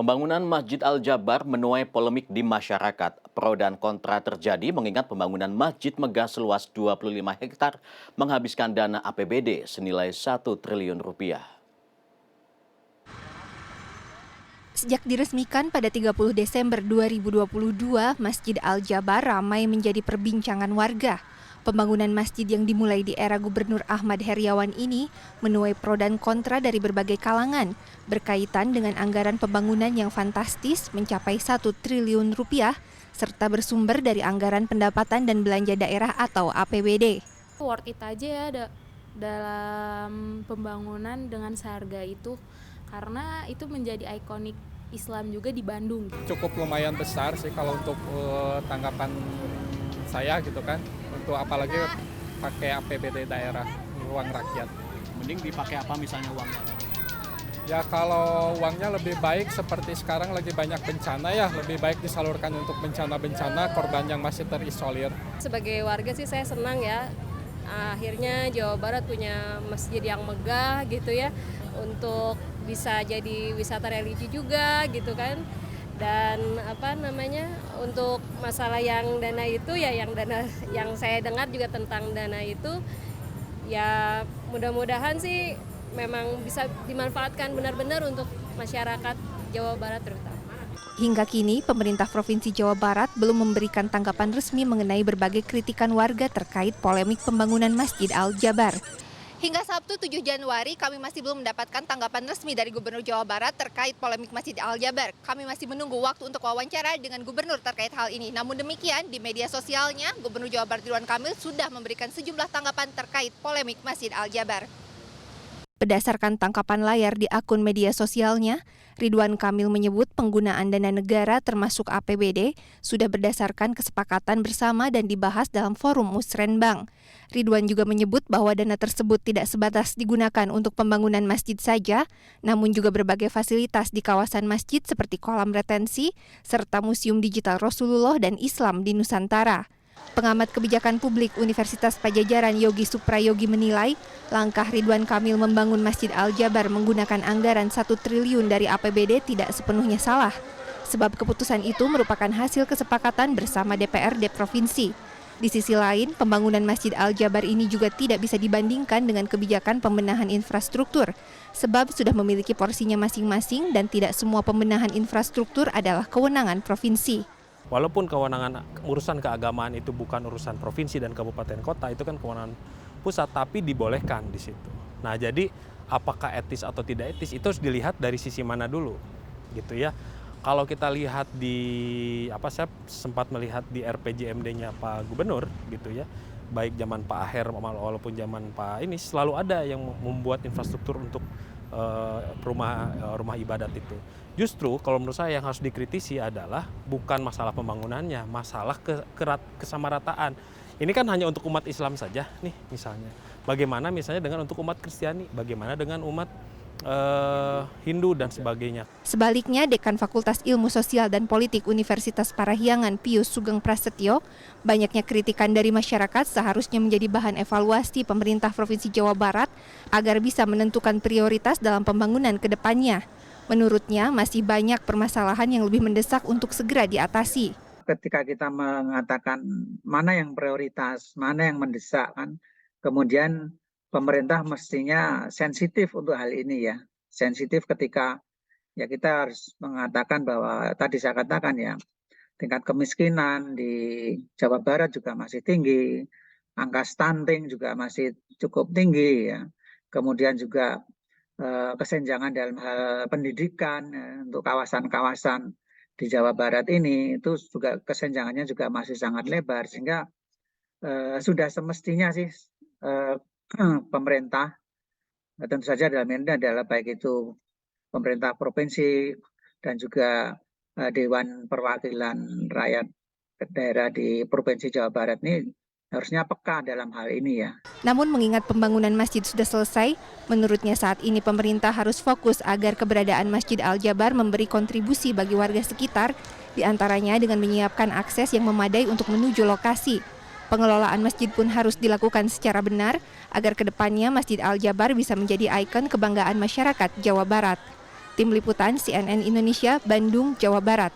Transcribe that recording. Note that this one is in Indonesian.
Pembangunan Masjid Al-Jabar menuai polemik di masyarakat. Pro dan kontra terjadi mengingat pembangunan masjid megah seluas 25 hektar menghabiskan dana APBD senilai 1 triliun rupiah. Sejak diresmikan pada 30 Desember 2022, Masjid Al-Jabar ramai menjadi perbincangan warga. Pembangunan masjid yang dimulai di era Gubernur Ahmad Heriawan ini menuai pro dan kontra dari berbagai kalangan, berkaitan dengan anggaran pembangunan yang fantastis mencapai 1 triliun rupiah, serta bersumber dari anggaran pendapatan dan belanja daerah atau APBD. Worth it aja ya dalam pembangunan dengan seharga itu, karena itu menjadi ikonik Islam juga di Bandung. Cukup lumayan besar sih kalau untuk tanggapan saya gitu kan, untuk apalagi pakai APBD daerah, uang rakyat. Mending dipakai apa misalnya uangnya? Ya kalau uangnya lebih baik seperti sekarang lagi banyak bencana ya, lebih baik disalurkan untuk bencana-bencana korban yang masih terisolir. Sebagai warga sih saya senang ya, akhirnya Jawa Barat punya masjid yang megah gitu ya, untuk bisa jadi wisata religi juga gitu kan. Dan untuk masalah yang dana itu ya, yang saya dengar juga tentang dana itu ya, mudah-mudahan sih memang bisa dimanfaatkan benar-benar untuk masyarakat Jawa Barat terutama. Hingga kini, pemerintah Provinsi Jawa Barat belum memberikan tanggapan resmi mengenai berbagai kritikan warga terkait polemik pembangunan Masjid Al-Jabar. Hingga Sabtu 7 Januari, kami masih belum mendapatkan tanggapan resmi dari Gubernur Jawa Barat terkait polemik Masjid Al-Jabar. Kami masih menunggu waktu untuk wawancara dengan Gubernur terkait hal ini. Namun demikian, di media sosialnya, Gubernur Jawa Barat Ridwan Kamil sudah memberikan sejumlah tanggapan terkait polemik Masjid Al-Jabar. Berdasarkan tangkapan layar di akun media sosialnya, Ridwan Kamil menyebut penggunaan dana negara termasuk APBD sudah berdasarkan kesepakatan bersama dan dibahas dalam forum Musrenbang. Ridwan juga menyebut bahwa dana tersebut tidak sebatas digunakan untuk pembangunan masjid saja, namun juga berbagai fasilitas di kawasan masjid seperti kolam retensi, serta Museum Digital Rasulullah dan Islam di Nusantara. Pengamat kebijakan publik Universitas Padjadjaran Yogi Suprayogi menilai, langkah Ridwan Kamil membangun Masjid Al-Jabar menggunakan anggaran 1 triliun dari APBD tidak sepenuhnya salah, sebab keputusan itu merupakan hasil kesepakatan bersama DPRD Provinsi. Di sisi lain, pembangunan Masjid Al-Jabar ini juga tidak bisa dibandingkan dengan kebijakan pembenahan infrastruktur, sebab sudah memiliki porsinya masing-masing dan tidak semua pembenahan infrastruktur adalah kewenangan provinsi. Walaupun kewenangan urusan keagamaan itu bukan urusan provinsi dan kabupaten kota, itu kan kewenangan pusat, tapi dibolehkan di situ. Nah, jadi apakah etis atau tidak etis itu harus dilihat dari sisi mana dulu, gitu ya. Kalau kita lihat saya sempat melihat di RPJMD-nya Pak Gubernur, gitu ya, baik zaman Pak Aher walaupun zaman Pak ini selalu ada yang membuat infrastruktur untuk rumah ibadat itu. Justru kalau menurut saya yang harus dikritisi adalah bukan masalah pembangunannya, masalah kesamarataan. Ini kan hanya untuk umat Islam saja nih misalnya. Bagaimana misalnya dengan untuk umat Kristiani, bagaimana dengan umat Hindu dan sebagainya. Sebaliknya, Dekan Fakultas Ilmu Sosial dan Politik Universitas Parahyangan Pius Sugeng Prasetyo, banyaknya kritikan dari masyarakat seharusnya menjadi bahan evaluasi pemerintah Provinsi Jawa Barat agar bisa menentukan prioritas dalam pembangunan ke depannya. Menurutnya, masih banyak permasalahan yang lebih mendesak untuk segera diatasi. Ketika kita mengatakan mana yang prioritas, mana yang mendesak, kan, kemudian pemerintah mestinya sensitif untuk hal ini ya. Sensitif ketika ya kita harus mengatakan bahwa tadi saya katakan ya, tingkat kemiskinan di Jawa Barat juga masih tinggi, angka stunting juga masih cukup tinggi ya. Kemudian juga kesenjangan dalam hal pendidikan ya, untuk kawasan-kawasan di Jawa Barat ini itu juga kesenjangannya juga masih sangat lebar, sehingga sudah semestinya sih pemerintah, tentu saja dalam ini adalah baik itu pemerintah provinsi dan juga Dewan Perwakilan Rakyat daerah di Provinsi Jawa Barat ini harusnya peka dalam hal ini ya. Namun mengingat pembangunan masjid sudah selesai, menurutnya saat ini pemerintah harus fokus agar keberadaan Masjid Al-Jabar memberi kontribusi bagi warga sekitar, diantaranya dengan menyiapkan akses yang memadai untuk menuju lokasi. Pengelolaan masjid pun harus dilakukan secara benar agar kedepannya Masjid Al-Jabar bisa menjadi ikon kebanggaan masyarakat Jawa Barat. Tim Liputan CNN Indonesia, Bandung, Jawa Barat.